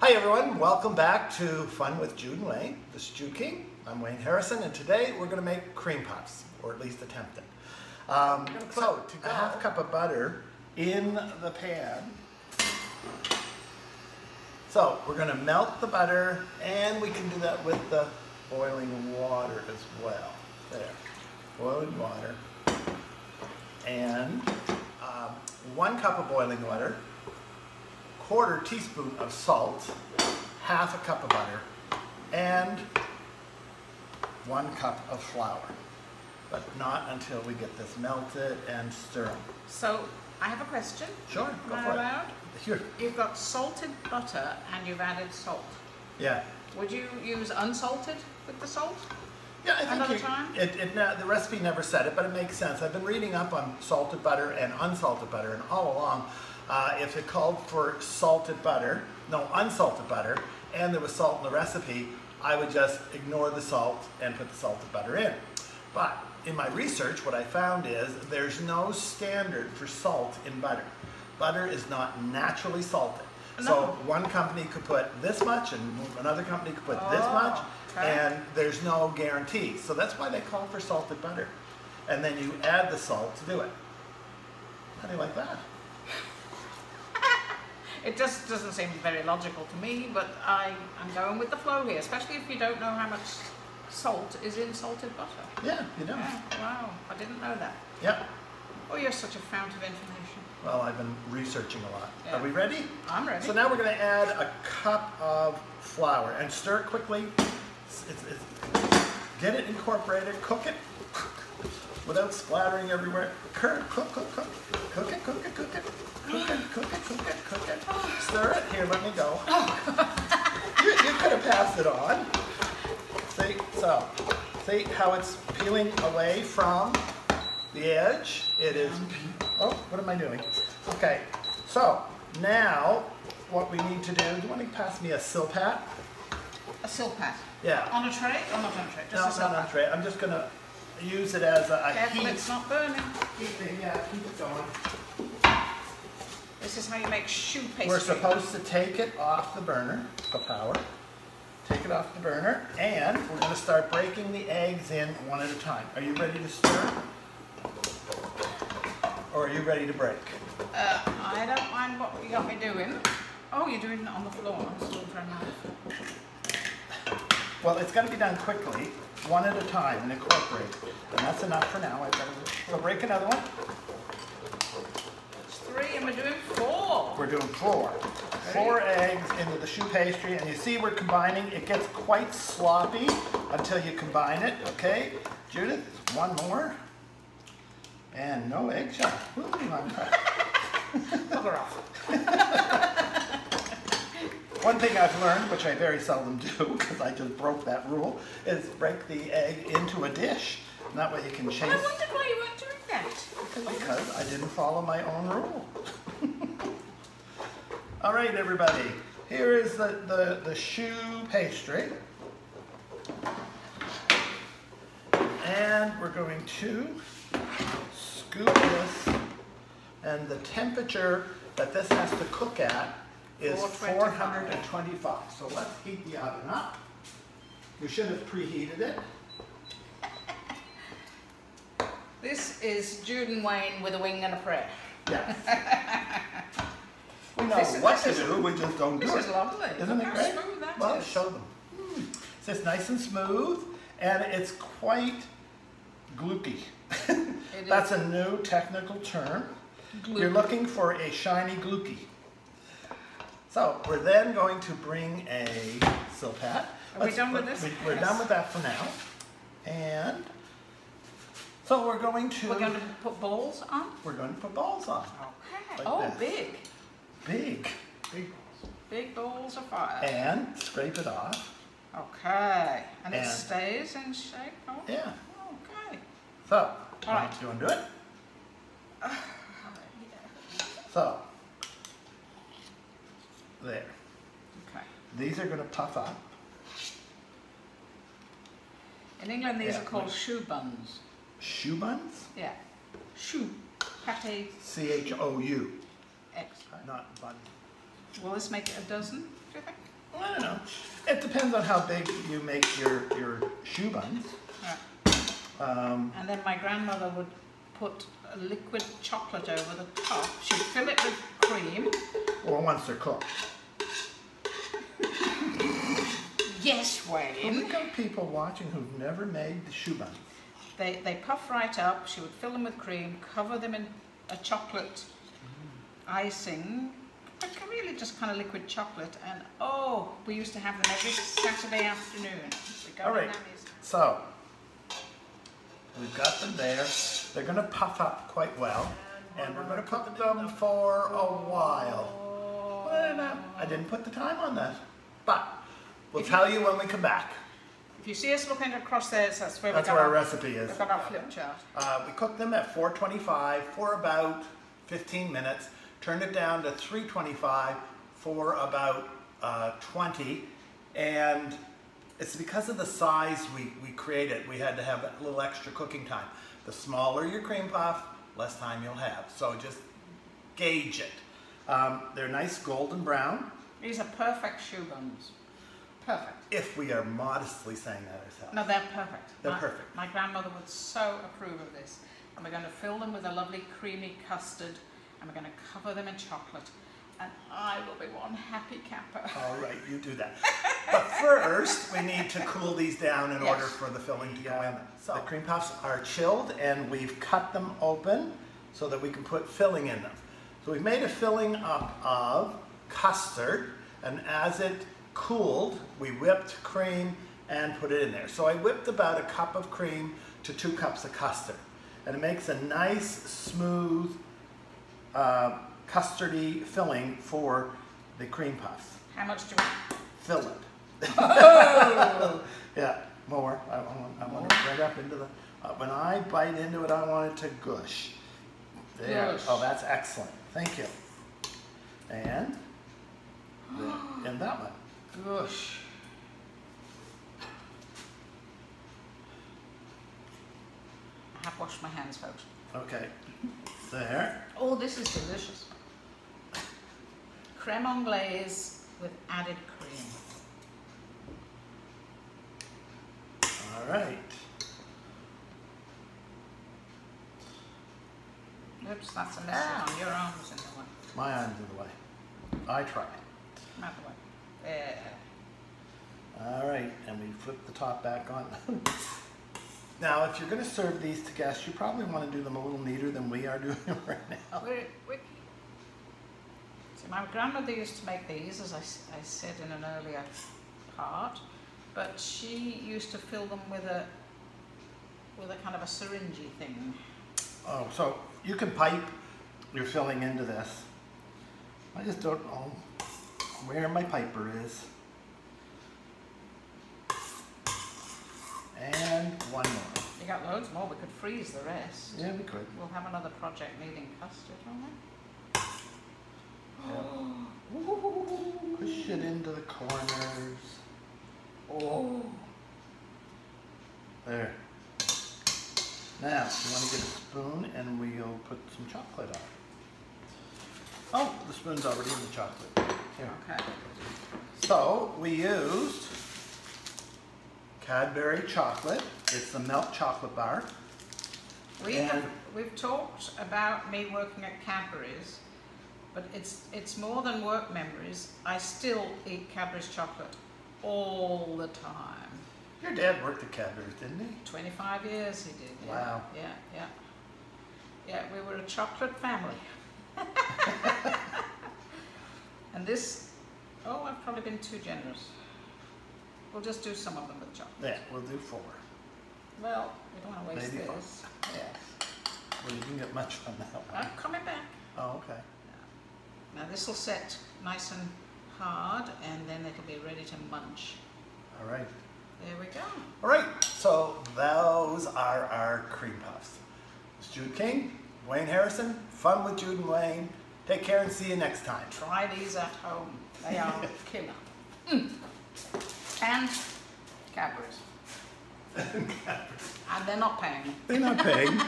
Hi everyone, welcome back to Fun with Jude and Wayne. This is Jude King, I'm Wayne Harrison, and today we're going to make cream puffs, or at least attempt it. So, a half cup of butter in the pan. So, we're going to melt the butter, and we can do that with the boiling water as well. There, boiling water. And 1 cup of boiling water, 1/4 teaspoon of salt, 1/2 cup of butter, and 1 cup of flour. But not until we get this melted and stirring. So, I have a question. Sure, go Am for I allowed? it. Sure. You've got salted butter and you've added salt. Yeah. Would you use unsalted with the salt? Yeah, I Another think time? the recipe never said it, but it makes sense. I've been reading up on salted butter and unsalted butter, and all along, if it called for unsalted butter, and there was salt in the recipe, I would just ignore the salt and put the salted butter in. But in my research, what I found is there's no standard for salt in butter. Butter is not naturally salted. No. So one company could put this much, and another company could put this much, and there's no guarantee. So that's why they call for salted butter. And then you add the salt to do it. How do you like that? It just doesn't seem very logical to me, but I'm going with the flow here, especially if you don't know how much salt is in salted butter. Yeah, you don't. Yeah, wow, I didn't know that. Yep. Oh, you're such a fount of information. Well, I've been researching a lot. Yeah. Are we ready? I'm ready. So now we're going to add 1 cup of flour and stir it quickly. Get it incorporated, cook it without splattering everywhere. Cook it. Stir it. Here, let me go. You could have passed it on. See how it's peeling away from the edge? It is. Oh, what am I doing? Okay, so now what we need to do you want to pass me a silpat? A silpat? Yeah. On a tray? Or not on a tray? Just No, not on a tray. I'm just going to use it as a Careful heat. it's not burning. Yeah, keep it going. This is how you make choux pastry. We're supposed to take it off the burner, the power. Take it off the burner, and we're going to start breaking the eggs in one at a time. Are you ready to stir? Or are you ready to break? I don't mind what you got me doing. Oh, you're doing it on the floor. I'm still for a knife. Well, it's got to be done quickly, one at a time, and incorporate. And that's enough for now. So break another one. It's 3 and we're doing 4. We're doing 4. 4 eggs into the choux pastry, and you see we're combining. It gets quite sloppy until you combine it, okay? Judith, 1 more. And no eggshell. Ooh, I'm Bugger off. One thing I've learned, which I very seldom do, because I just broke that rule, is break the egg into a dish. And that way you can chase. I wondered why you weren't doing that. Because I didn't follow my own rule. All right, everybody. Here is the choux pastry. And we're going to scoop this, and the temperature that this has to cook at is 425. So let's heat the oven up. We should have preheated it. This is Jude and Wayne with a wing and a prayer. Yes. We know what to do, we just don't do it. This is lovely. Isn't it great? How smooth that well, is. show them. So it's nice and smooth, and it's quite gloopy. That's a new technical term. Gloopy. You're looking for a shiny gloopy. So we're then going to bring a silpat. Are we done with this? We're done with that for now. And so we're going to put balls on? We're going to put balls on. Okay. Like this. Big. Big balls. Big balls of fire. And scrape it off. Okay. And it stays in shape? Oh. Yeah. Okay. So, all right. Do you want to do it? Yeah. So, there. Okay. These are going to puff up. In England, these are called choux buns. Choux buns? Yeah. Choux. Pate. C-H-O-U. Excellent. Not bun. Will this make it a dozen, do you think? I don't know. It depends on how big you make your shoe buns. Yeah. And then my grandmother would put a liquid chocolate over the top. She'd fill it with cream. Or once they're cooked. Yes, Wayne. Well, we've got people watching who've never made the shoe buns. They puff right up. She would fill them with cream, cover them in a chocolate icing, but really just kind of liquid chocolate. And oh, we used to have them every Saturday afternoon. All right, so we've got them there. They're going to puff up quite well, and we're going to cook them for a while. Well, I didn't put the time on that, but we'll tell you when we come back. If you see us looking across there, that's where our recipe is. We've got our flip chart. We cooked them at 425 for about 15 minutes. Turned it down to 325 for about 20. And it's because of the size we created. We had to have a little extra cooking time. The smaller your cream puff, less time you'll have. So just gauge it. They're nice golden brown. These are perfect shoe buns. Perfect. If we are modestly saying that ourselves. No, they're perfect. They're perfect. My grandmother would so approve of this. And we're going to fill them with a lovely creamy custard, and we're going to cover them in chocolate. And I will be one happy camper. All right, you do that. But first, we need to cool these down in order for the filling to go in. So the cream puffs are chilled, and we've cut them open so that we can put filling in them. So we've made a filling up of custard, and as it cooled, we whipped cream and put it in there. So I whipped about a cup of cream to 2 cups of custard, and it makes a nice smooth custardy filling for the cream puffs. How much do you want? Fill it. Oh! Yeah, more. I want it right up into the, when I bite into it, I want it to gush. There. Gush. Oh, that's excellent. Thank you. And that one. Gosh. I have washed my hands, folks. Okay. There. Oh, this is delicious. Creme anglaise with added cream. All right. Oops, that's a mess on your arms in the way. My arm's in the way. I tried. Not the way. There. All right, and we flip the top back on. Now, if you're going to serve these to guests, you probably want to do them a little neater than we are doing them right now. See, my grandmother used to make these, as I said in an earlier part, but she used to fill them with a kind of a syringy thing. Oh, so you can pipe your filling into this. I just don't know where my piper is. And one more. You got loads more, we could freeze the rest. Yeah, we could. We'll have another project needing custard, won't we? Yeah. Push it into the corners. Oh. There. Now, you want to get a spoon and we'll put some chocolate on. Oh, the spoon's already in the chocolate. Here. Okay. So, we used Cadbury chocolate. It's the milk chocolate bar. We've talked about me working at Cadbury's, but it's more than work memories. I still eat Cadbury's chocolate all the time. Your dad worked at Cadbury's, didn't he? 25 years he did. Yeah. Wow. Yeah, we were a chocolate family. And this, oh, I've probably been too generous. We'll just do some of them with chocolate. Yeah, we'll do 4. Well, we don't want to waste Maybe this. 5. Yes. Well, you can get much on that one. I'm coming back. Oh, okay. Now this will set nice and hard, and then it'll be ready to munch. All right. There we go. All right, so those are our cream puffs. It's Jude King, Wayne Harrison, Fun with Jude and Wayne. Take care and see you next time. Try these at home. They are killer. And Cadbury's. And they're not paying. They're not paying.